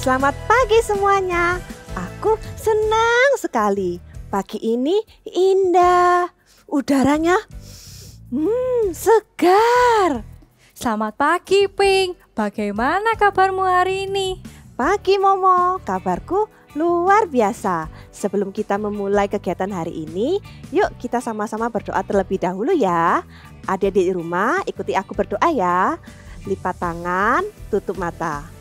Selamat pagi semuanya. Aku senang sekali. Pagi ini indah. Udaranya segar. Selamat pagi, Pink. Bagaimana kabarmu hari ini? Pagi Momo, kabarku luar biasa. Sebelum kita memulai kegiatan hari ini, yuk kita sama-sama berdoa terlebih dahulu ya. Adik-adik di rumah, ikuti aku berdoa ya. Lipat tangan, tutup mata.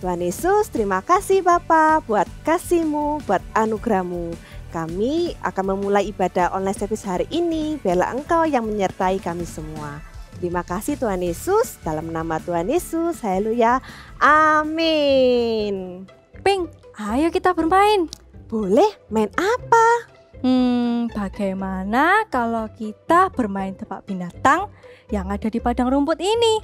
Tuhan Yesus, terima kasih Bapa buat kasih-Mu, buat anugerah-Mu. Kami akan memulai ibadah online service hari ini. Biarlah Engkau yang menyertai kami semua. Terima kasih Tuhan Yesus, dalam nama Tuhan Yesus, haleluya, amin. Pink, ayo kita bermain. Boleh, main apa? Bagaimana kalau kita bermain tebak binatang yang ada di padang rumput ini?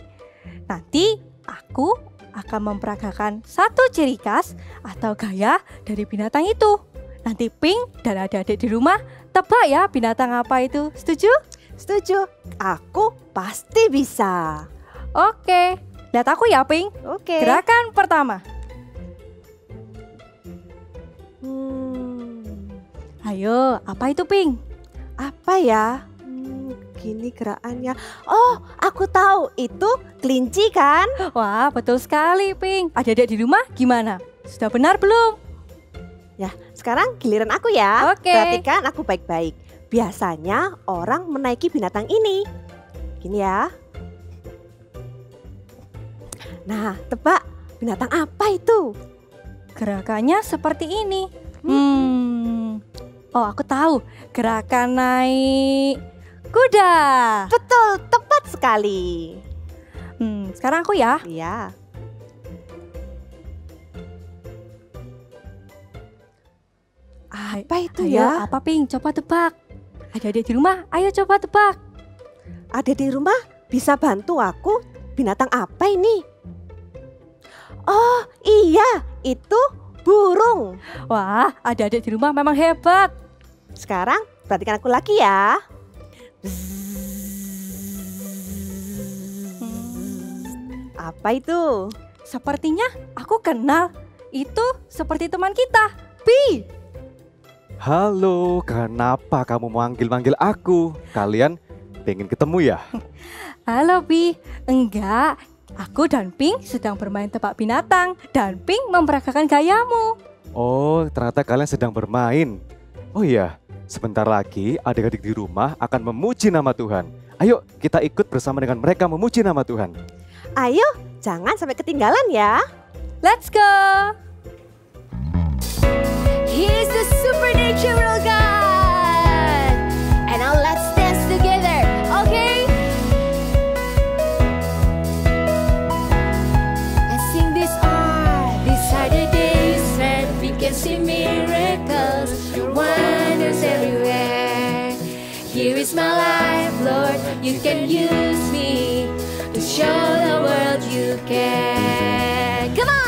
Nanti aku akan memperagakan satu ciri khas atau gaya dari binatang itu. Nanti Pink dan adik-adik di rumah tebak ya binatang apa itu. Setuju? Setuju, aku pasti bisa. Oke, lihat aku ya Pink. Oke. Gerakan pertama. Ayo, apa itu Pink? Apa ya? Gini gerakannya. Oh, aku tahu, itu kelinci kan? Wah, betul sekali Pink. Adik-adik di rumah gimana? Sudah benar belum? Ya, sekarang giliran aku ya. Oke. Perhatikan aku baik-baik. Biasanya orang menaiki binatang ini. Gini ya. Nah, tebak binatang apa itu? Gerakannya seperti ini. Oh, aku tahu. Gerakan naik kuda. Betul, tepat sekali. Sekarang aku ya. Iya. Apa itu Ayo, ya? apa Pink? Coba tebak. Adik-adik di rumah, ayo coba tebak. Ada di rumah bisa bantu aku? Binatang apa ini? Oh iya, itu burung. Wah, adik-adik di rumah memang hebat. Sekarang perhatikan aku lagi ya. Apa itu? Sepertinya aku kenal. Itu seperti teman kita, Pi. Halo, kenapa kamu manggil-manggil aku? Kalian pengen ketemu ya? Halo Pi, enggak. Aku dan Pink sedang bermain tebak binatang dan Pink memperagakan gayamu. Oh, ternyata kalian sedang bermain. Oh iya, sebentar lagi adik-adik di rumah akan memuji nama Tuhan. Ayo kita ikut bersama dengan mereka memuji nama Tuhan. Ayo, jangan sampai ketinggalan ya. Let's go! He's the supernatural God. And now let's dance together, okay? And sing these are the days when we can see miracles, wonders everywhere. Here is my life, Lord, you can use me to show the world you care. Come on!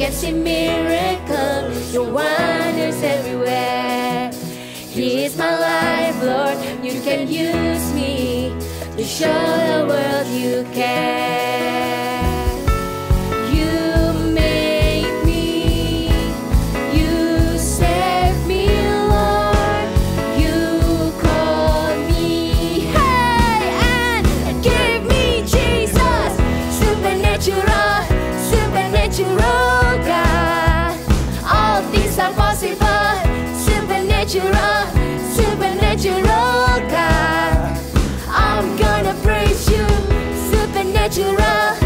See miracles, your wonders everywhere. Here's my life, Lord, you can use me to show the world you care. You made me, you saved me, Lord. You called me, hey, and gave me Jesus. Supernatural, supernatural. Possible, supernatural, supernatural God. I'm gonna praise you, supernatural,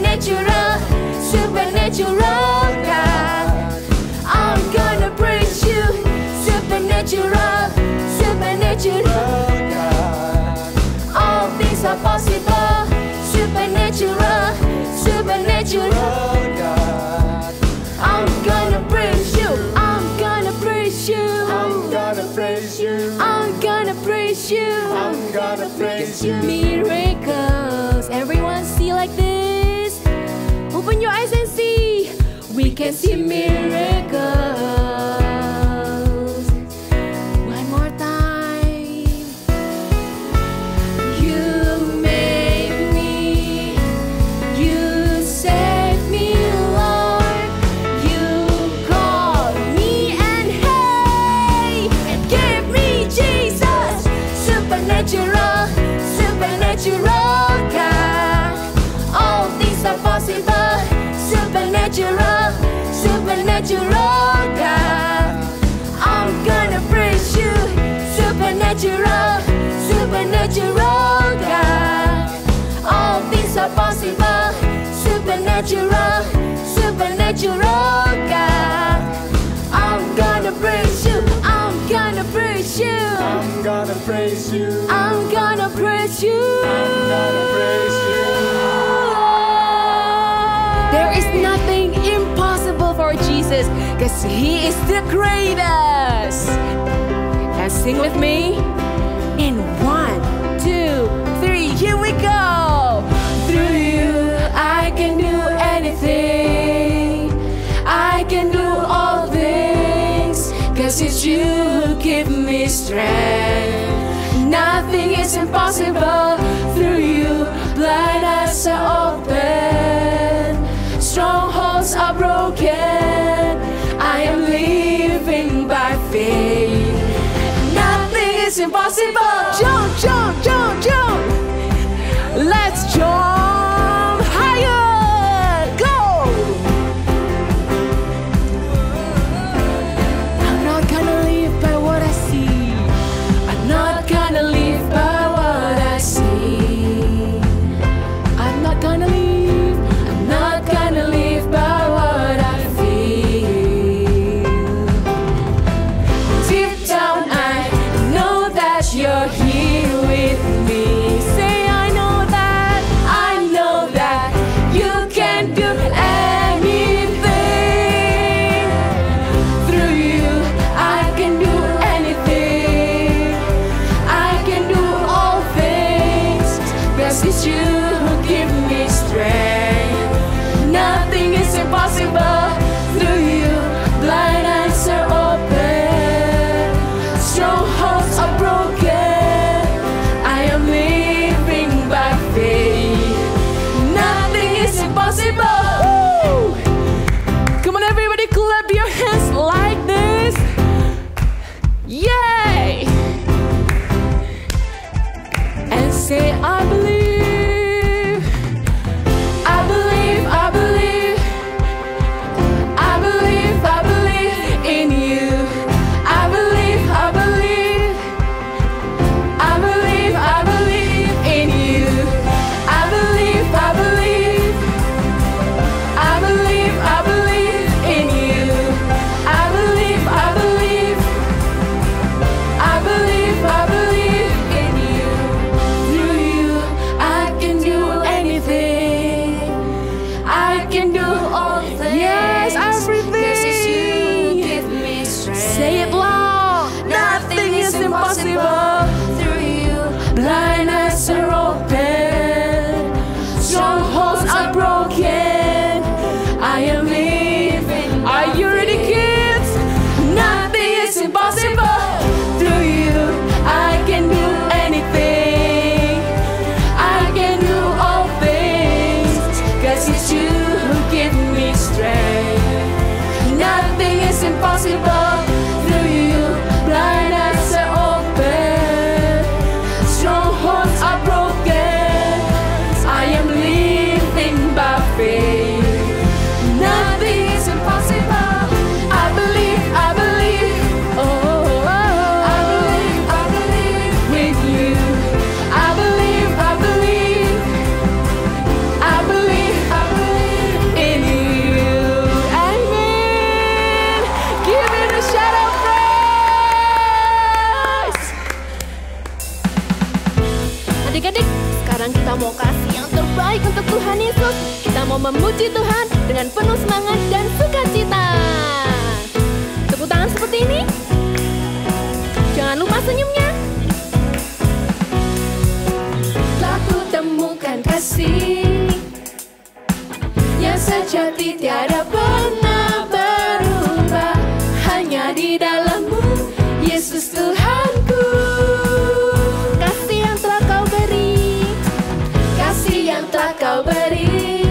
supernatural, supernatural God. I'm gonna praise you, supernatural, supernatural God. All things are possible, supernatural, supernatural God. I'm gonna praise you, I'm gonna praise you, I'm gonna praise you, I'm gonna praise you, I'm gonna praise you. Miracles, everyone see like this. Open your eyes and see. We can see miracles. One more time. You made me, you saved me, Lord. You called me and hey, and gave me Jesus. Supernatural, supernatural God. All things are possible. Supernatural, supernatural God. I'm gonna praise you. Supernatural, supernatural God. All things are possible. Supernatural, supernatural God. I'm gonna praise you. I'm gonna praise you. I'm gonna praise you. I'm gonna praise you. I'm gonna praise you. There is nothing impossible for Jesus, cause He is the greatest. And sing with me. In 1, 2, 3, here we go. Through you, I can do anything. I can do all things, cause it's you who give me strength. Nothing is impossible. Through you, blind eyes are open, strongholds are broken. I am living by faith. Nothing is impossible. Jump, jump, jump, jump. Let's jump higher. Go. I'm not gonna live by what I see. I'm not gonna live by what I see. I'm not gonna live. I'm not gonna live by what I feel. Deep down I know that you're here with me. Say I know that you can do anything. Through you I can do anything. I can do all things, cause it's you who give me strength. Nothing is impossible. Through you, blind eyes are open, strongholds are broken. I am living by faith. Nothing is impossible. Woo! Come on, everybody, clap your hands like this. Yay! And say, I believe. I believe, I believe. I believe, I believe in you. I believe, I believe. I believe, I believe in you. I believe, I believe. I believe, I believe in you. I believe, I believe. I believe, I believe in you. Through you, I can do anything. I can do all things. Yes, everything. Cause it's you give me strength. Say it loud. Nothing is impossible. Through you, blind eyes are open, strongholds are broken. I am living. Are you ready, kids? Nothing is impossible. Through you, I can do anything. I can do all things, cause it's you who give me strength. Nothing is impossible. Through you, blind eyes are open, strongholds are broken. I am living by faith. Nothing is impossible. I believe, I believe. Oh, I believe, I believe with you. I believe, I believe. I believe, I believe. memuji Tuhan dengan penuh semangat dan sukacita. Tepuk tangan seperti ini. Jangan lupa senyumnya. Telah ku temukan kasih yang sejati tiada pernah berubah, hanya di dalam-Mu, Yesus Tuhanku. Kasih yang telah Kau beri, kasih yang telah Kau beri,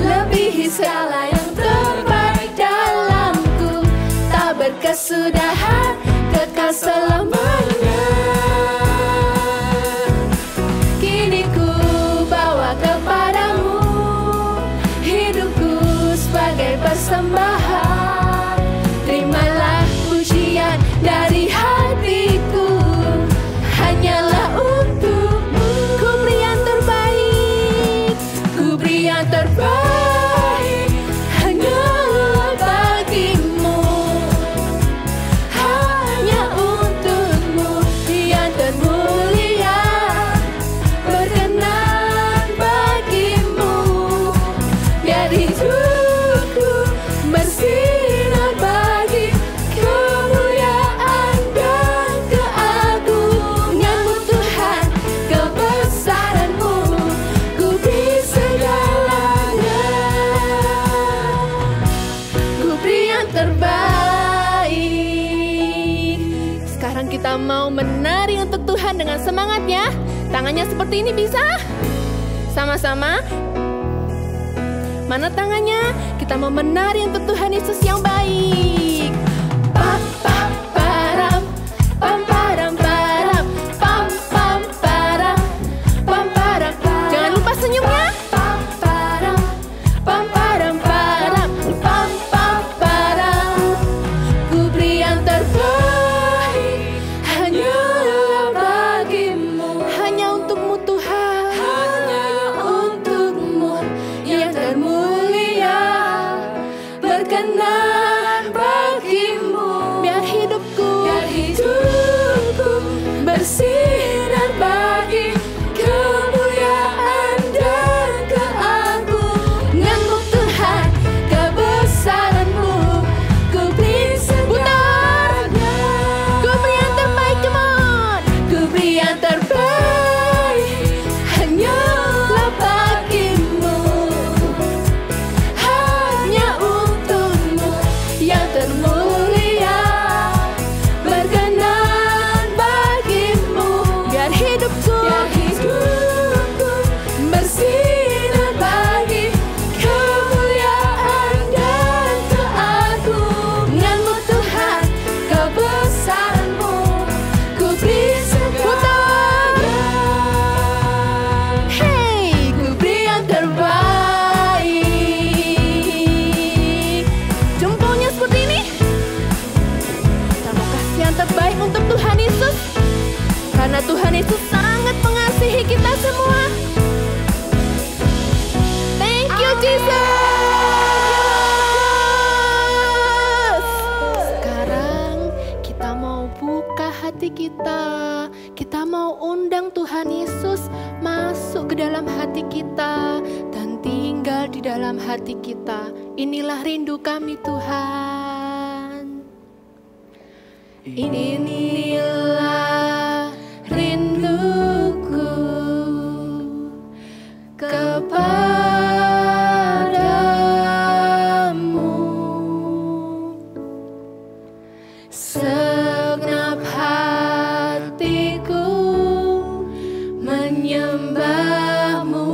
lebihi segala yang terbaik dalamku, tak berkesudahan, kekal selamanya. Kini ku bawa kepadamu hidupku sebagai persembahan. Terimalah pujian dari hatiku, hanyalah untuk-Mu. Ku beri yang terbaik, ku beri yang terbaik, hanyalah bagi-Mu, hanya untuk-Mu yang termulia. Berkenan bagi-Mu, biar hidupku bersinar bagi kemuliaan dan keagungan-Mu Tuhan. Kebesaran-Mu ku beri segalanya, ku beri yang terbaik. Sekarang kita mau menari untuk Tuhan dengan semangat ya. Tangannya seperti ini, bisa? Sama-sama. Mana tangannya? Kita mau menari untuk Tuhan Yesus yang baik. Pam pam param, pam param param, pam pam param, pam param. Jangan lupa senyumnya. Pam param, pam param param, pam pam param. Ku beri yang terbaik, hanyalah bagi-Mu, hanya untuk-Mu Tuhan, hanya untuk-Mu yang termulia. Berkenan bagi-Mu, biar hidupku bersinar bagi kemuliaan dan keagungan-Mu Tuhan. Kebesaran-Mu ku beri segalanya, ku beri yang terbaik, come on. Ku beri yang terbaik, hanyalah bagi-Mu, hanya untuk-Mu yang termulia. Berkenan bagi-Mu, biar hidupku bersinar bagi kemuliaan dan keagungan-Mu Tuhan. Kebesaran-Mu ku beri segalanya. Hey, ku beri yang terbaik. Jempolnya seperti ini. Kita mau kasih yang terbaik untuk Tuhan Yesus, karena Tuhan Yesus sangat mengasihi kita semua. Thank you Jesus. Sekarang kita mau buka hati kita. Kita mau undang Tuhan Yesus masuk ke dalam hati kita dan tinggal di dalam hati kita. Inilah rindu kami Tuhan. Inilah rinduku kepadamu, segenap hatiku menyembah-Mu.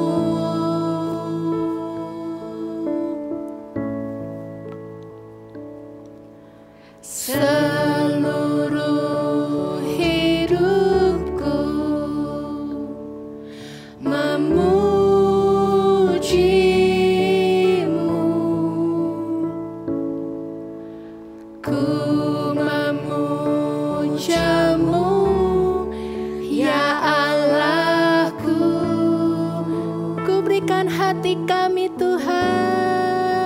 Seluruh hidupku memuji-Mu, ku memuja-Mu ya Allahku. Ku berikan hati kami Tuhan,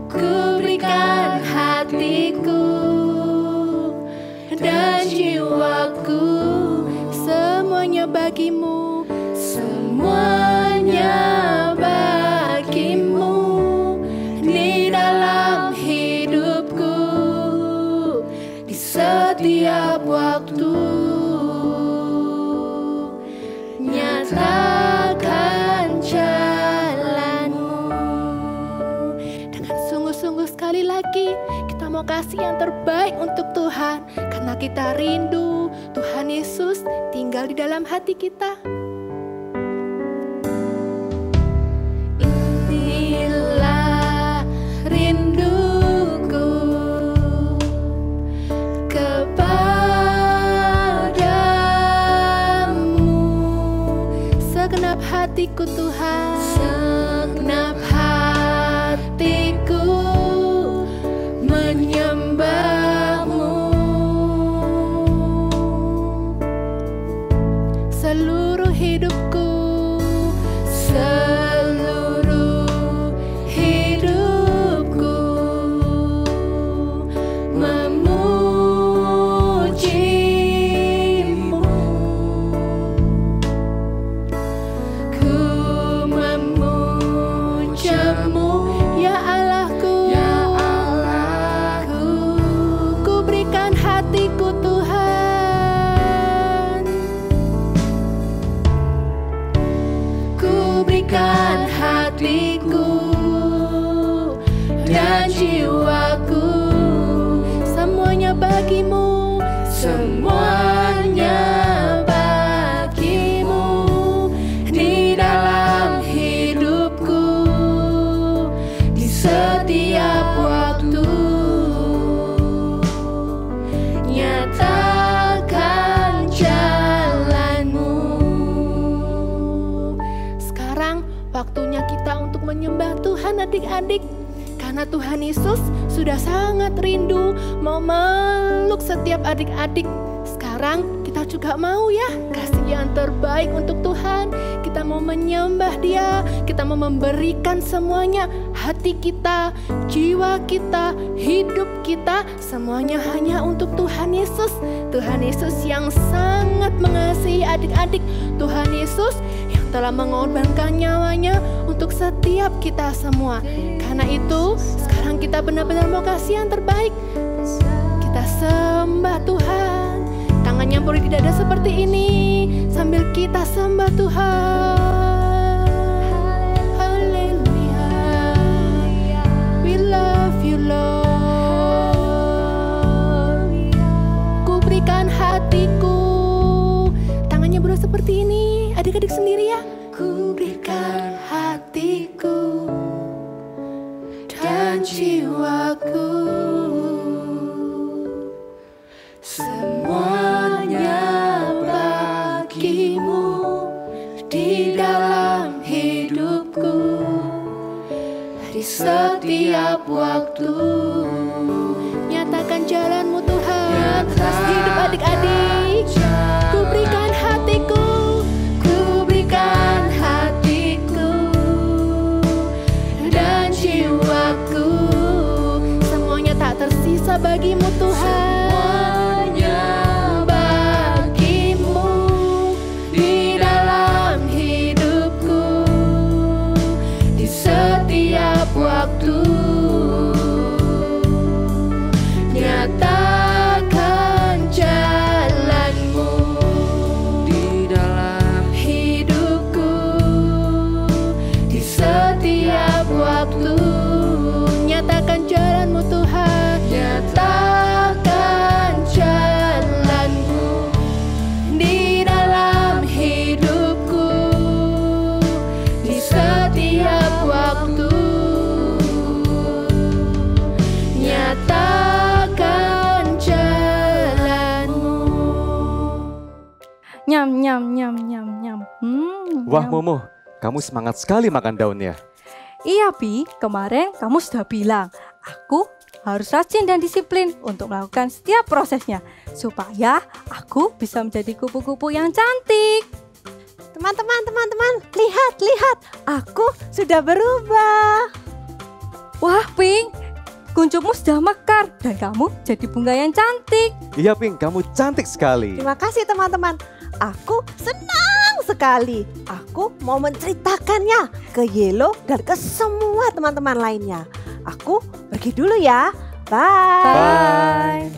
ku berikan hatiku dan jiwaku, semuanya bagi-Mu, mau kasih yang terbaik untuk Tuhan. Karena kita rindu Tuhan Yesus tinggal di dalam hati kita. Inilah rinduku kepadamu, segenap hatiku Tuhan, segenap hatiku menyembahmu. Seluruh hidupku, seluruh hidupku memujimu. Ku memujamu, ya Allahku, ya Allahku. Ku berikan hatiku Tuhan, ku berikan hatiku dan jiwaku, semuanya bagimu, semuanya bagimu. Di dalam hidupku, di setiap waktu, nyatakan jalanmu. Sekarang waktunya kita untuk menyembah Tuhan adik-adik. Karena Tuhan Yesus sudah sangat rindu mau meluk setiap adik-adik. Sekarang kita juga mau ya kasih yang terbaik untuk Tuhan. Kita mau menyembah Dia, kita mau memberikan semuanya, hati kita, jiwa kita, hidup kita, semuanya hanya untuk Tuhan Yesus. Tuhan Yesus yang sangat mengasihi adik-adik. Tuhan Yesus yang telah mengorbankan nyawanya untuk setiap kita semua. Karena itu sekarang kita benar-benar mau kasih yang terbaik. Kita sembah Tuhan, tangannya boleh di dada seperti ini sambil kita sembah Tuhan. Haleluya, we love you Lord. Ku berikan hatiku, tangannya boleh seperti ini, adik-adik sendiri ya. Ku berikan hatiku dan jiwaku, semuanya bagimu. Di dalam hidupku, di setiap waktu, nyatakan jalanmu Tuhan atas hidup adik-adik. Ku berikan hatiku, ku berikan hatiku dan jiwaku, semuanya tak tersisa bagimu Tuhan. Semuanya bagimu. Di dalam hidupku, di setiap waktu, nyatakan jalanmu. Di dalam hidupku, di setiap waktu, nyatakan jalanmu Tuhan. Nyatakan jalanmu. Di dalam hidupku, di setiap waktu, nyatakan jalanmu. Nyam nyam nyam nyam nyam. Wah nyam. Momo, kamu semangat sekali makan daunnya. Iya Pi, kemarin kamu sudah bilang aku harus rajin dan disiplin untuk melakukan setiap prosesnya supaya aku bisa menjadi kupu-kupu yang cantik. Teman-teman, lihat, aku sudah berubah. Wah Pink, kuncupmu sudah mekar dan kamu jadi bunga yang cantik. Iya Pink, kamu cantik sekali. Terima kasih teman-teman. Aku senang sekali. Aku mau menceritakannya ke Yellow dan ke semua teman-teman lainnya. Aku pergi dulu ya. Bye. Bye.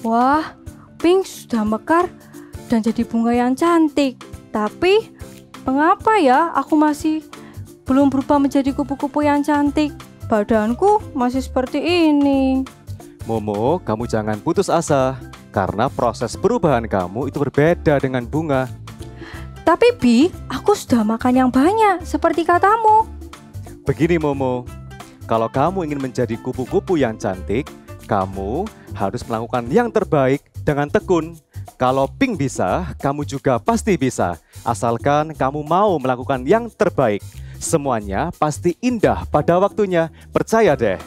Wah, Pink sudah mekar dan jadi bunga yang cantik. Tapi mengapa ya aku masih belum berubah menjadi kupu-kupu yang cantik? badanku masih seperti ini. Momo, kamu jangan putus asa. Karena proses perubahan kamu itu berbeda dengan bunga. Tapi Bi, aku sudah makan yang banyak seperti katamu. Begini Momo, kalau kamu ingin menjadi kupu-kupu yang cantik, kamu harus melakukan yang terbaik dengan tekun. Kalau Pink bisa, kamu juga pasti bisa. Asalkan kamu mau melakukan yang terbaik. Semuanya pasti indah pada waktunya, percaya deh.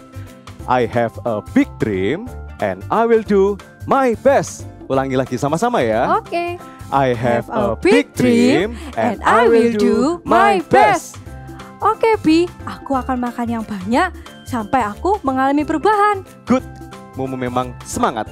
I have a big dream and I will do my best. Ulangi lagi sama-sama ya. Oke. I have a big dream and I will do my best. Oke Bi, aku akan makan yang banyak sampai aku mengalami perubahan. Good, Momo memang semangat.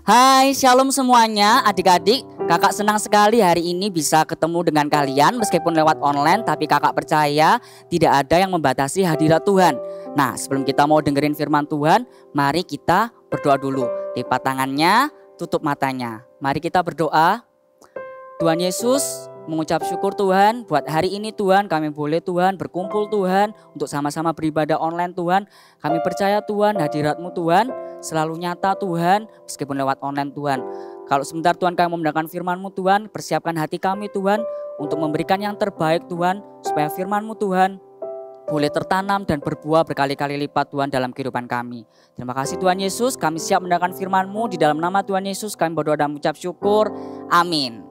Hai, shalom semuanya adik-adik. Kakak senang sekali hari ini bisa ketemu dengan kalian meskipun lewat online, tapi kakak percaya tidak ada yang membatasi hadirat Tuhan. Nah, sebelum kita mau dengerin firman Tuhan, mari kita berdoa dulu. Lipat tangannya, tutup matanya. Mari kita berdoa. Tuhan Yesus, mengucap syukur Tuhan buat hari ini Tuhan, kami boleh Tuhan berkumpul Tuhan untuk sama-sama beribadah online Tuhan. Kami percaya Tuhan hadirat-Mu Tuhan selalu nyata Tuhan meskipun lewat online Tuhan. Kalau sebentar Tuhan kami membenarkan firman-Mu Tuhan, persiapkan hati kami Tuhan untuk memberikan yang terbaik Tuhan, supaya firman-Mu Tuhan boleh tertanam dan berbuah berkali-kali lipat Tuhan dalam kehidupan kami. Terima kasih Tuhan Yesus, kami siap mendengarkan firman-Mu. Di dalam nama Tuhan Yesus kami berdoa dan mengucap syukur. Amin.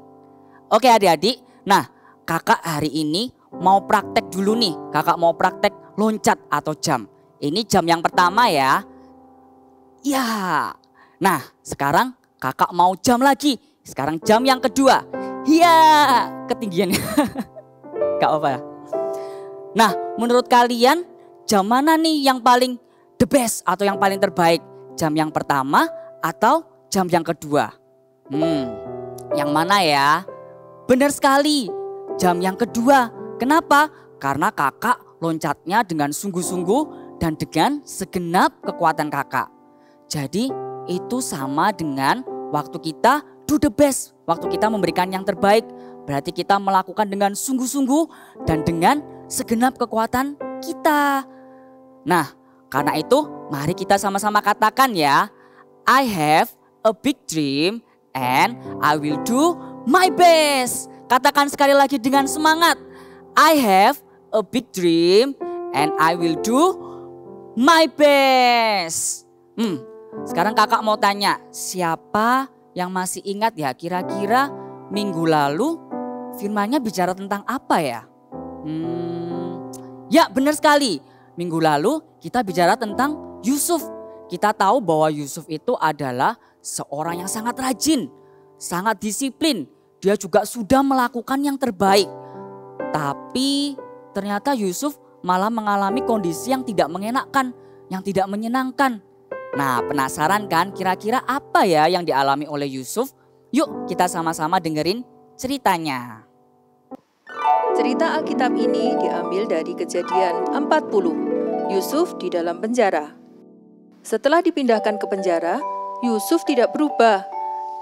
Oke adik-adik, nah kakak hari ini mau praktek dulu nih. Kakak mau praktek loncat atau jump. Ini jam yang pertama ya. Ya, nah sekarang kakak mau jump lagi. Sekarang jam yang kedua. Ya, ketinggiannya. Gak apa-apa. Nah, menurut kalian jam mana nih yang paling the best atau yang paling terbaik? Jam yang pertama atau jam yang kedua? Yang mana ya? Benar sekali, jam yang kedua. Kenapa? Karena kakak loncatnya dengan sungguh-sungguh dan dengan segenap kekuatan kakak. Jadi itu sama dengan waktu kita do the best. Waktu kita memberikan yang terbaik. Berarti kita melakukan dengan sungguh-sungguh dan dengan segenap kekuatan kita. Nah, karena itu mari kita sama-sama katakan ya. I have a big dream and I will do my best. Katakan sekali lagi dengan semangat. I have a big dream and I will do my best. Sekarang kakak mau tanya, siapa yang masih ingat ya kira-kira minggu lalu firmannya bicara tentang apa ya? Ya benar sekali, minggu lalu kita bicara tentang Yusuf. Kita tahu bahwa Yusuf itu adalah seorang yang sangat rajin, sangat disiplin. Dia juga sudah melakukan yang terbaik. Tapi ternyata Yusuf malah mengalami kondisi yang tidak mengenakan, yang tidak menyenangkan. Nah, penasaran kan kira-kira apa ya yang dialami oleh Yusuf? Yuk kita sama-sama dengerin ceritanya. Cerita Alkitab ini diambil dari Kejadian 40, Yusuf di dalam penjara. Setelah dipindahkan ke penjara, Yusuf tidak berubah.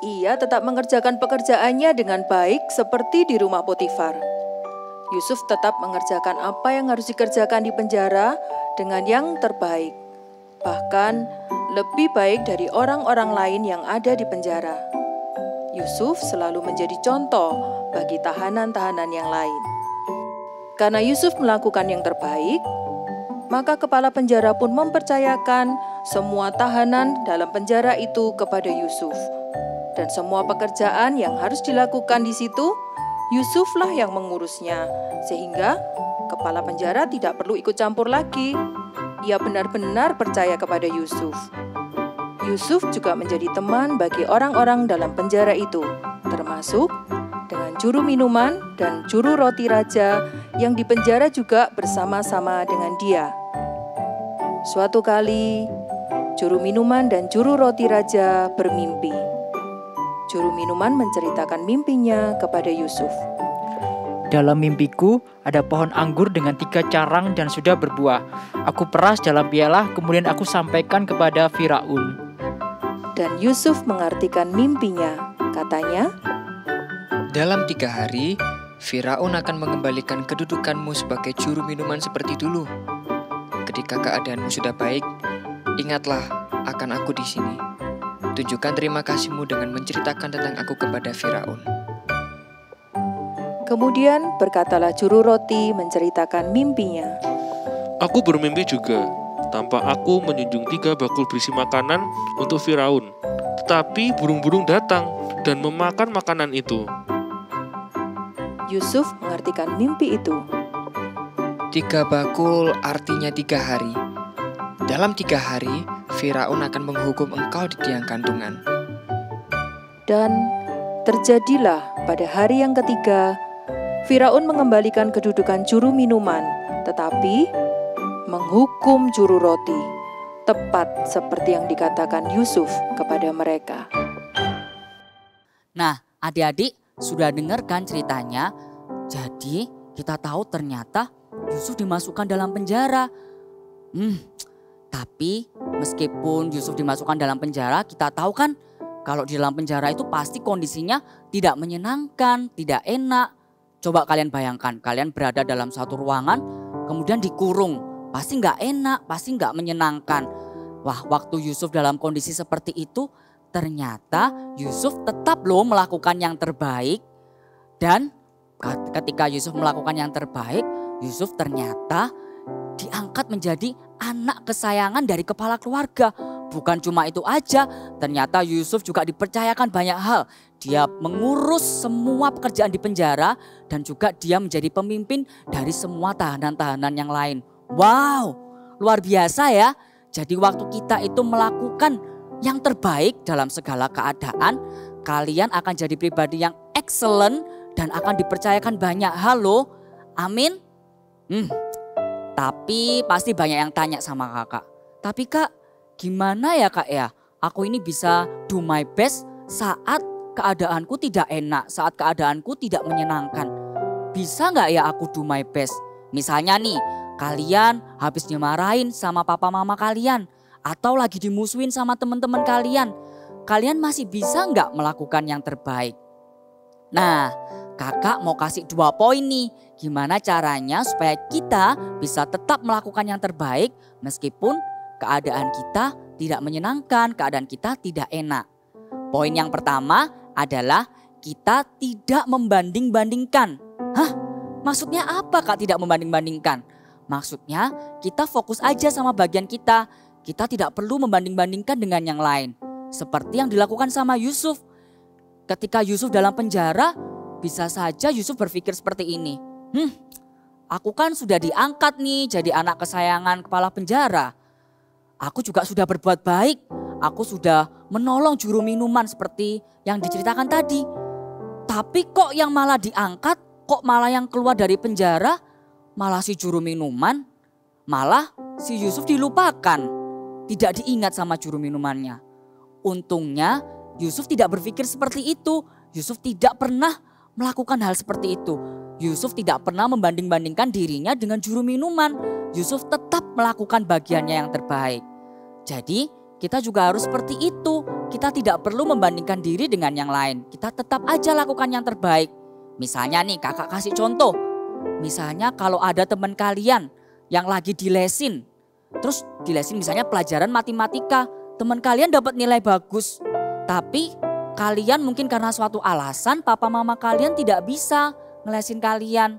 Ia tetap mengerjakan pekerjaannya dengan baik seperti di rumah Potifar. Yusuf tetap mengerjakan apa yang harus dikerjakan di penjara dengan yang terbaik. Bahkan lebih baik dari orang-orang lain yang ada di penjara. Yusuf selalu menjadi contoh bagi tahanan-tahanan yang lain. Karena Yusuf melakukan yang terbaik, maka kepala penjara pun mempercayakan semua tahanan dalam penjara itu kepada Yusuf. Dan semua pekerjaan yang harus dilakukan di situ, Yusuflah yang mengurusnya, sehingga kepala penjara tidak perlu ikut campur lagi. Ia benar-benar percaya kepada Yusuf. Yusuf juga menjadi teman bagi orang-orang dalam penjara itu, termasuk dengan juru minuman dan juru roti raja yang di penjara juga bersama-sama dengan dia. Suatu kali, juru minuman dan juru roti raja bermimpi. Juru minuman menceritakan mimpinya kepada Yusuf. Dalam mimpiku ada pohon anggur dengan 3 carang dan sudah berbuah. Aku peras dalam piala, kemudian aku sampaikan kepada Firaun. Dan Yusuf mengartikan mimpinya. Katanya, dalam 3 hari, Firaun akan mengembalikan kedudukanmu sebagai juru minuman seperti dulu. ketika keadaanmu sudah baik, ingatlah akan aku di sini. Tunjukkan terima kasihmu dengan menceritakan tentang aku kepada Firaun. Kemudian berkatalah juru roti menceritakan mimpinya. Aku bermimpi juga. Tampak aku menjunjung 3 bakul berisi makanan untuk Firaun. Tetapi burung-burung datang dan memakan makanan itu. Yusuf mengartikan mimpi itu. 3 bakul artinya 3 hari. Dalam 3 hari, Firaun akan menghukum engkau di tiang gantungan. Dan terjadilah pada hari yang ketiga, Firaun mengembalikan kedudukan juru minuman, tetapi menghukum juru roti, tepat seperti yang dikatakan Yusuf kepada mereka. Nah, adik-adik sudah dengar kan ceritanya? Jadi kita tahu ternyata Yusuf dimasukkan dalam penjara. Tapi meskipun Yusuf dimasukkan dalam penjara, kita tahu kan kalau di dalam penjara itu pasti kondisinya tidak menyenangkan, tidak enak. Coba kalian bayangkan, kalian berada dalam satu ruangan, kemudian dikurung. Pasti nggak enak, pasti nggak menyenangkan. Wah, waktu Yusuf dalam kondisi seperti itu, ternyata Yusuf tetap loh melakukan yang terbaik. Dan ketika Yusuf melakukan yang terbaik, Yusuf ternyata diangkat menjadi anak kesayangan dari kepala keluarga. Bukan cuma itu aja, ternyata Yusuf juga dipercayakan banyak hal. Dia mengurus semua pekerjaan di penjara dan juga dia menjadi pemimpin dari semua tahanan-tahanan yang lain. Wow, luar biasa ya. Jadi waktu kita itu melakukan yang terbaik dalam segala keadaan, kalian akan jadi pribadi yang excellent dan akan dipercayakan banyak hal loh. Amin. Tapi pasti banyak yang tanya sama kakak. Tapi kak, gimana ya kak ya? Aku ini bisa do my best saat keadaanku tidak enak, saat keadaanku tidak menyenangkan. Bisa nggak ya aku do my best? Misalnya nih, kalian habis dimarahin sama papa mama kalian atau lagi dimusuhin sama teman-teman kalian. Kalian masih bisa nggak melakukan yang terbaik? Nah, kakak mau kasih 2 poin nih. Gimana caranya supaya kita bisa tetap melakukan yang terbaik meskipun keadaan kita tidak menyenangkan, keadaan kita tidak enak. Poin yang pertama adalah kita tidak membanding-bandingkan. Hah? Maksudnya apa kak tidak membanding-bandingkan? Maksudnya kita fokus aja sama bagian kita. Kita tidak perlu membanding-bandingkan dengan yang lain. Seperti yang dilakukan sama Yusuf. Ketika Yusuf dalam penjara, bisa saja Yusuf berpikir seperti ini. Aku kan sudah diangkat nih jadi anak kesayangan kepala penjara. Aku juga sudah berbuat baik. Aku sudah menolong juru minuman seperti yang diceritakan tadi. Tapi kok yang malah diangkat, kok malah yang keluar dari penjara, malah si juru minuman, malah si Yusuf dilupakan. Tidak diingat sama juru minumannya. Untungnya Yusuf tidak berpikir seperti itu. Yusuf tidak pernah melakukan hal seperti itu. Yusuf tidak pernah membanding-bandingkan dirinya dengan juru minuman. Yusuf tetap melakukan bagiannya yang terbaik. Jadi kita juga harus seperti itu. Kita tidak perlu membandingkan diri dengan yang lain. Kita tetap aja lakukan yang terbaik. Misalnya nih kakak kasih contoh. Misalnya kalau ada teman kalian yang lagi dilesin. Terus dilesin misalnya pelajaran matematika. Teman kalian dapat nilai bagus. Tapi kalian mungkin karena suatu alasan papa mama kalian tidak bisa ngelesin kalian.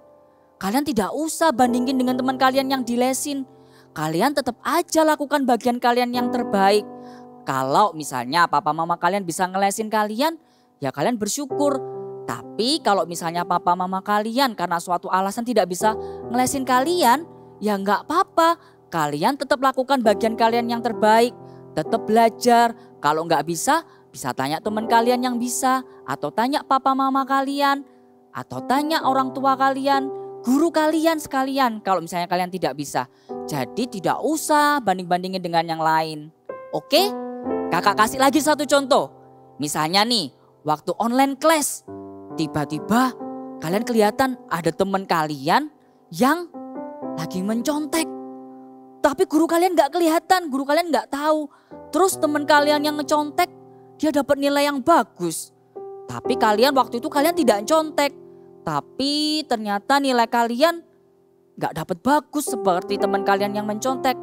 Kalian tidak usah bandingin dengan teman kalian yang dilesin. Kalian tetap aja lakukan bagian kalian yang terbaik. Kalau misalnya papa mama kalian bisa ngelesin kalian, ya kalian bersyukur. Tapi kalau misalnya papa mama kalian karena suatu alasan tidak bisa ngelesin kalian, ya nggak apa-apa. Kalian tetap lakukan bagian kalian yang terbaik. Tetap belajar. Kalau nggak bisa tanya teman kalian yang bisa. Atau tanya papa mama kalian. Atau tanya orang tua kalian. Guru kalian sekalian kalau misalnya kalian tidak bisa. Jadi tidak usah banding-bandingin dengan yang lain. Oke? Kakak kasih lagi satu contoh. Misalnya nih, waktu online class. Tiba-tiba kalian kelihatan ada teman kalian yang lagi mencontek. Tapi guru kalian gak kelihatan, guru kalian gak tahu. Terus teman kalian yang ngecontek, dia dapat nilai yang bagus. Tapi kalian waktu itu kalian tidak contek. Tapi ternyata nilai kalian gak dapat bagus seperti teman kalian yang mencontek.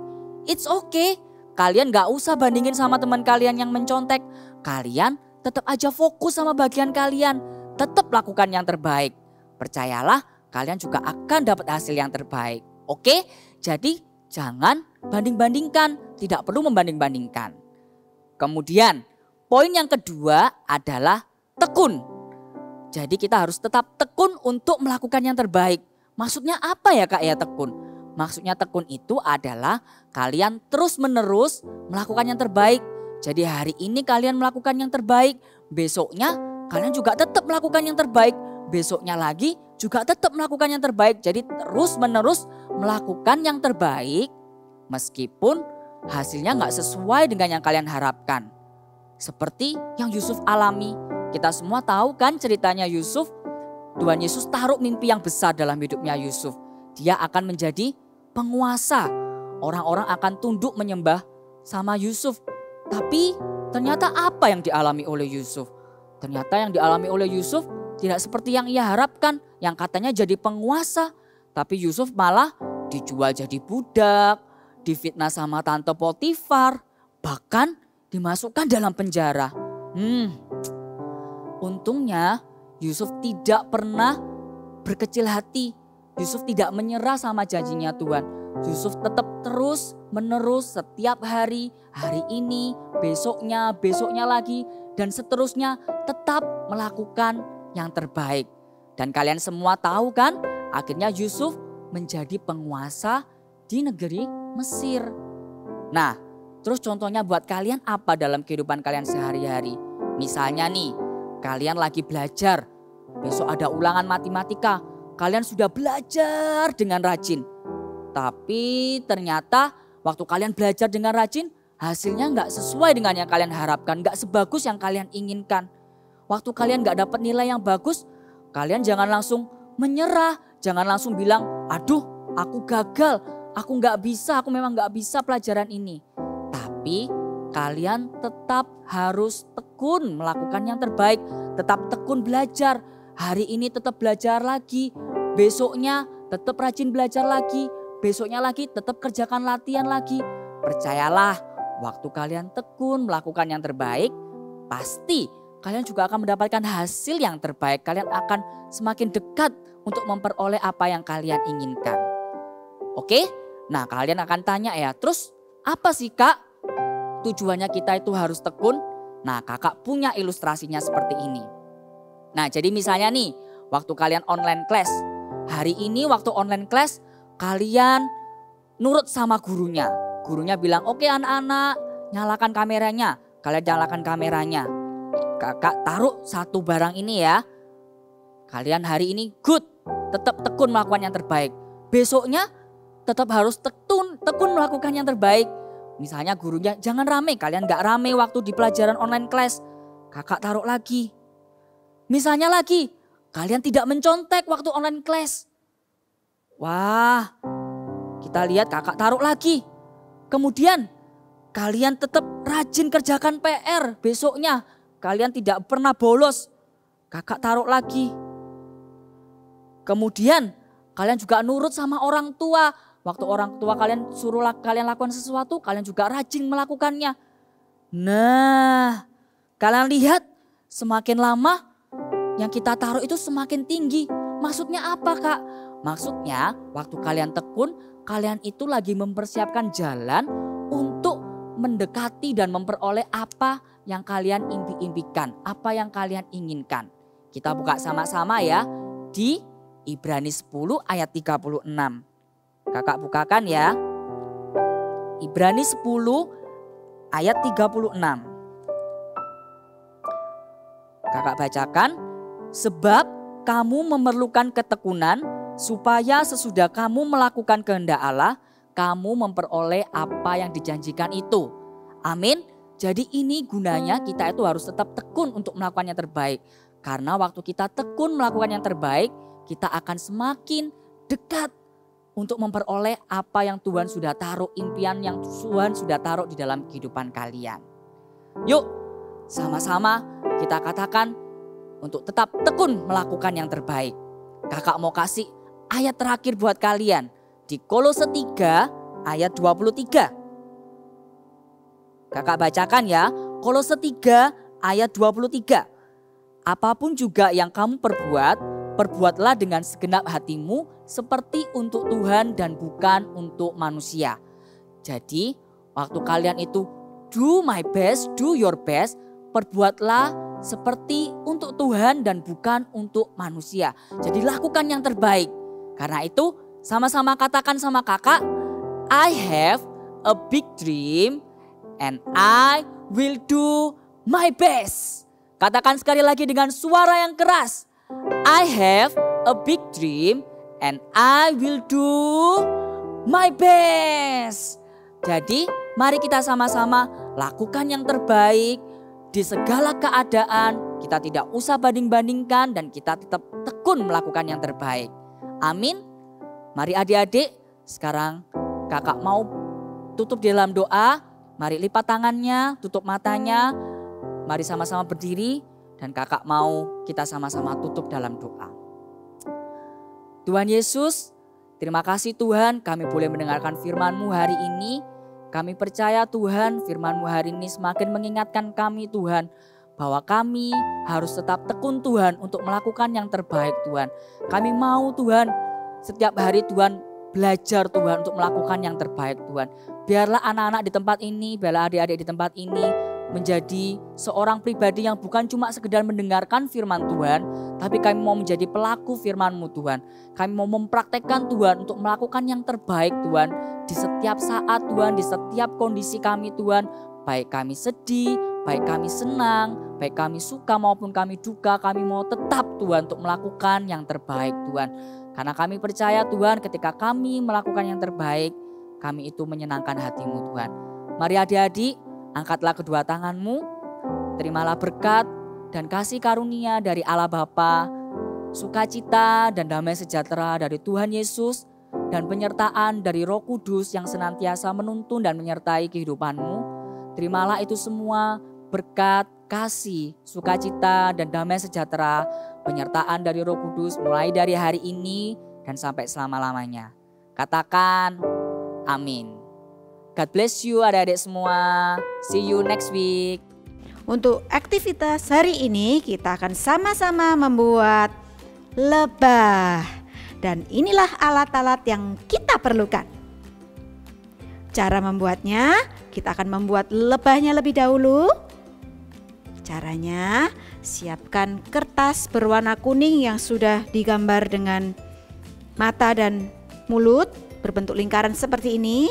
it's okay. Kalian gak usah bandingin sama teman kalian yang mencontek. Kalian tetap aja fokus sama bagian kalian. Tetap lakukan yang terbaik. Percayalah, kalian juga akan dapat hasil yang terbaik. Oke? Jadi jangan banding-bandingkan. Tidak perlu membanding-bandingkan. Kemudian poin yang kedua adalah tekun. Jadi kita harus tetap tekun untuk melakukan yang terbaik. Maksudnya apa ya Kak ya tekun? Maksudnya tekun itu adalah kalian terus-menerus melakukan yang terbaik. Jadi hari ini kalian melakukan yang terbaik, besoknya kalian juga tetap melakukan yang terbaik. Besoknya lagi juga tetap melakukan yang terbaik. Jadi terus-menerus melakukan yang terbaik meskipun hasilnya nggak sesuai dengan yang kalian harapkan. Seperti yang Yusuf alami. Kita semua tahu kan ceritanya Yusuf. Tuhan Yesus taruh mimpi yang besar dalam hidupnya Yusuf. Dia akan menjadi penguasa. Orang-orang akan tunduk menyembah sama Yusuf. Tapi ternyata apa yang dialami oleh Yusuf? Ternyata yang dialami oleh Yusuf tidak seperti yang ia harapkan. Yang katanya jadi penguasa. Tapi Yusuf malah dijual jadi budak. Difitnah sama tante Potifar. Bahkan dimasukkan dalam penjara. Untungnya Yusuf tidak pernah berkecil hati. Yusuf tidak menyerah sama janjinya Tuhan. Yusuf tetap terus menerus setiap hari. Hari ini, besoknya, besoknya lagi. Dan seterusnya tetap melakukan yang terbaik. Dan kalian semua tahu kan, akhirnya Yusuf menjadi penguasa di negeri Mesir. Nah, terus contohnya buat kalian apa dalam kehidupan kalian sehari-hari? Misalnya nih, kalian lagi belajar, besok ada ulangan matematika, kalian sudah belajar dengan rajin. Tapi ternyata waktu kalian belajar dengan rajin, hasilnya nggak sesuai dengan yang kalian harapkan, nggak sebagus yang kalian inginkan. Waktu kalian nggak dapat nilai yang bagus, kalian jangan langsung menyerah, jangan langsung bilang, aduh aku gagal, aku nggak bisa, aku memang nggak bisa pelajaran ini. Tapi kalian tetap harus tekun melakukan yang terbaik, tetap tekun belajar. Hari ini tetap belajar lagi, besoknya tetap rajin belajar lagi, besoknya lagi tetap kerjakan latihan lagi. Percayalah, waktu kalian tekun melakukan yang terbaik, pasti kalian juga akan mendapatkan hasil yang terbaik. Kalian akan semakin dekat untuk memperoleh apa yang kalian inginkan. Oke? Nah, kalian akan tanya ya, terus apa sih Kak tujuannya kita itu harus tekun? Nah, Kakak punya ilustrasinya seperti ini. Nah, jadi misalnya nih, waktu kalian online class. Hari ini waktu online class, kalian nurut sama gurunya. Gurunya bilang, oke anak-anak, nyalakan kameranya. Kalian nyalakan kameranya. Kakak taruh satu barang ini ya. Kalian hari ini good, tetap tekun melakukan yang terbaik. Besoknya tetap harus tekun melakukan yang terbaik. Misalnya gurunya jangan rame, kalian gak rame waktu di pelajaran online class. Kakak taruh lagi. Misalnya lagi, kalian tidak mencontek waktu online class. Wah, kita lihat kakak taruh lagi. Kemudian kalian tetap rajin kerjakan PR besoknya. Kalian tidak pernah bolos. Kakak taruh lagi. Kemudian kalian juga nurut sama orang tua. Waktu orang tua kalian suruh kalian lakukan sesuatu, kalian juga rajin melakukannya. Nah, kalian lihat semakin lama yang kita taruh itu semakin tinggi. Maksudnya apa Kak? Maksudnya waktu kalian tekun, kalian itu lagi mempersiapkan jalan untuk mendekati dan memperoleh apa yang kalian impikan, apa yang kalian inginkan. Kita buka sama-sama ya di Ibrani 10 ayat 36. Kakak bukakan ya. Ibrani 10 ayat 36. Kakak bacakan. Sebab kamu memerlukan ketekunan supaya sesudah kamu melakukan kehendak Allah, kamu memperoleh apa yang dijanjikan itu. Amin. Jadi ini gunanya kita itu harus tetap tekun untuk melakukan yang terbaik. Karena waktu kita tekun melakukan yang terbaik, kita akan semakin dekat untuk memperoleh apa yang Tuhan sudah taruh, impian yang Tuhan sudah taruh di dalam kehidupan kalian. Yuk, sama-sama kita katakan untuk tetap tekun melakukan yang terbaik. Kakak mau kasih ayat terakhir buat kalian di Kolose 3 ayat 23. Kakak bacakan ya, Kolose 3 ayat 23. Apapun juga yang kamu perbuat, perbuatlah dengan segenap hatimu seperti untuk Tuhan dan bukan untuk manusia. Jadi waktu kalian itu do my best, do your best, perbuatlah seperti untuk Tuhan dan bukan untuk manusia. Jadi lakukan yang terbaik. Karena itu sama-sama katakan sama kakak, I have a big dream and I will do my best. Katakan sekali lagi dengan suara yang keras. I have a big dream and I will do my best. Jadi mari kita sama-sama lakukan yang terbaik di segala keadaan. Kita tidak usah banding-bandingkan dan kita tetap tekun melakukan yang terbaik. Amin. Mari adik-adik, sekarang kakak mau tutup di dalam doa. Mari lipat tangannya, tutup matanya. Mari sama-sama berdiri dan kakak mau kita sama-sama tutup dalam doa. Tuhan Yesus, terima kasih Tuhan kami boleh mendengarkan firman-Mu hari ini. Kami percaya Tuhan firman-Mu hari ini semakin mengingatkan kami Tuhan. Bahwa kami harus tetap tekun Tuhan untuk melakukan yang terbaik Tuhan. Kami mau Tuhan setiap hari Tuhan belajar Tuhan untuk melakukan yang terbaik Tuhan. Biarlah anak-anak di tempat ini, biarlah adik-adik di tempat ini menjadi seorang pribadi yang bukan cuma sekedar mendengarkan firman Tuhan, tapi kami mau menjadi pelaku firman-Mu Tuhan. Kami mau mempraktekkan Tuhan untuk melakukan yang terbaik Tuhan di setiap saat Tuhan, di setiap kondisi kami Tuhan. Baik kami sedih, baik kami senang, baik kami suka maupun kami duka, kami mau tetap Tuhan untuk melakukan yang terbaik Tuhan. Karena kami percaya Tuhan ketika kami melakukan yang terbaik, kami itu menyenangkan hati-Mu Tuhan. Mari adik-adik, angkatlah kedua tanganmu, terimalah berkat dan kasih karunia dari Allah Bapa, sukacita dan damai sejahtera dari Tuhan Yesus, dan penyertaan dari Roh Kudus yang senantiasa menuntun dan menyertai kehidupanmu. Terimalah itu semua berkat, kasih, sukacita dan damai sejahtera, penyertaan dari Roh Kudus mulai dari hari ini dan sampai selama-lamanya. Katakan amin. God bless you adik-adik semua. See you next week. Untuk aktivitas hari ini kita akan sama-sama membuat lebah. Dan inilah alat-alat yang kita perlukan. Cara membuatnya, kita akan membuat lebahnya lebih dahulu. Caranya, siapkan kertas berwarna kuning yang sudah digambar dengan mata dan mulut berbentuk lingkaran seperti ini.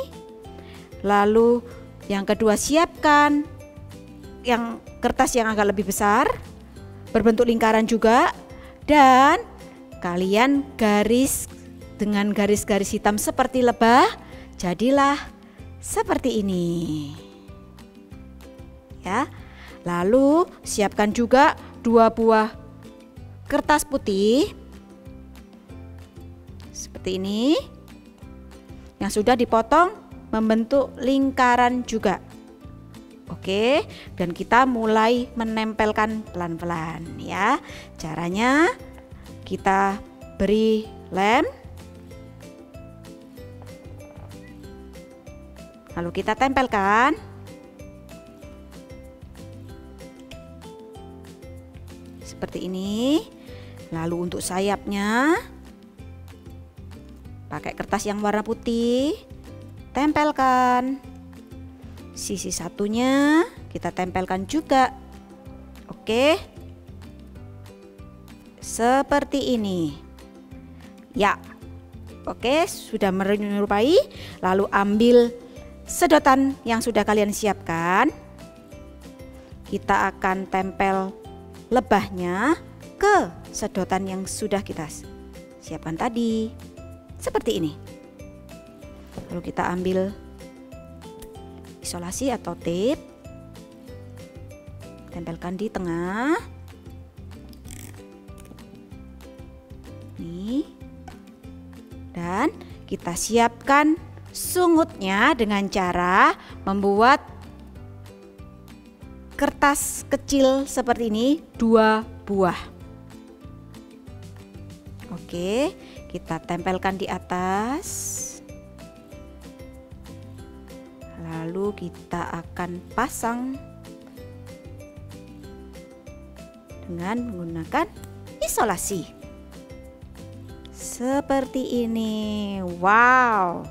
Lalu yang kedua, siapkan yang kertas yang agak lebih besar berbentuk lingkaran juga, dan kalian garis dengan garis-garis hitam seperti lebah. Jadilah seperti ini. Ya. Lalu siapkan juga 2 buah kertas putih seperti ini yang sudah dipotong membentuk lingkaran juga. Oke, dan kita mulai menempelkan pelan-pelan ya. Caranya kita beri lem, lalu kita tempelkan. Seperti ini. Lalu untuk sayapnya pakai kertas yang warna putih, tempelkan. Sisi satunya kita tempelkan juga. Oke. Seperti ini. Ya. Oke, sudah menyerupai. Lalu ambil sedotan yang sudah kalian siapkan. Kita akan tempel lebahnya ke sedotan yang sudah kita siapkan tadi. Seperti ini. Lalu kita ambil isolasi atau tape, tempelkan di tengah. Nih. Dan kita siapkan sungutnya dengan cara membuat kertas kecil seperti ini 2 buah. Oke, kita tempelkan di atas. Lalu kita akan pasang dengan menggunakan isolasi. Seperti ini. Wow,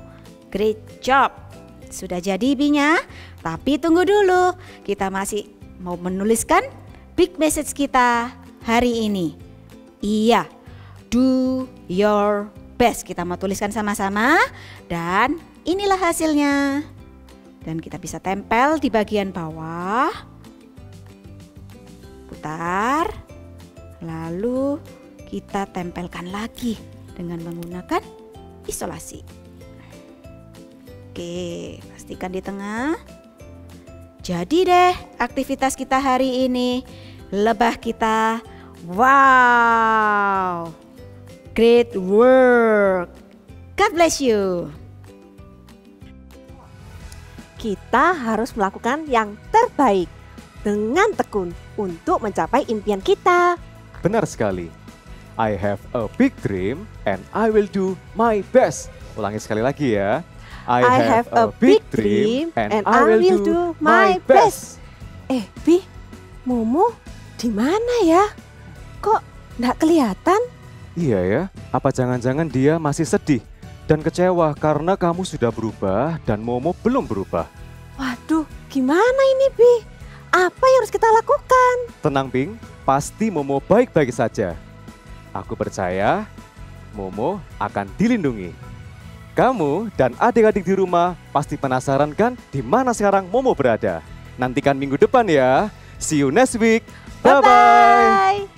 great job. Sudah jadi B-nya, tapi tunggu dulu. Kita masih mau menuliskan big message kita hari ini. Iya, do your best. Kita mau tuliskan sama-sama dan inilah hasilnya. Dan kita bisa tempel di bagian bawah. Putar. Lalu kita tempelkan lagi dengan menggunakan isolasi. Oke, pastikan di tengah. Jadi deh aktivitas kita hari ini. Lebah kita. Wow. Great work. God bless you. Kita harus melakukan yang terbaik dengan tekun untuk mencapai impian kita. Benar sekali. I have a big dream and I will do my best. Ulangi sekali lagi ya. I have a big dream and I will do my best. Bi, Momo di mana ya? Kok nggak kelihatan? Iya ya, apa jangan-jangan dia masih sedih dan kecewa karena kamu sudah berubah dan Momo belum berubah. Waduh, gimana ini Bi? Apa yang harus kita lakukan? Tenang Ping, pasti Momo baik-baik saja. Aku percaya Momo akan dilindungi. Kamu dan adik-adik di rumah pasti penasaran kan di mana sekarang Momo berada? Nantikan minggu depan ya. See you next week. Bye-bye.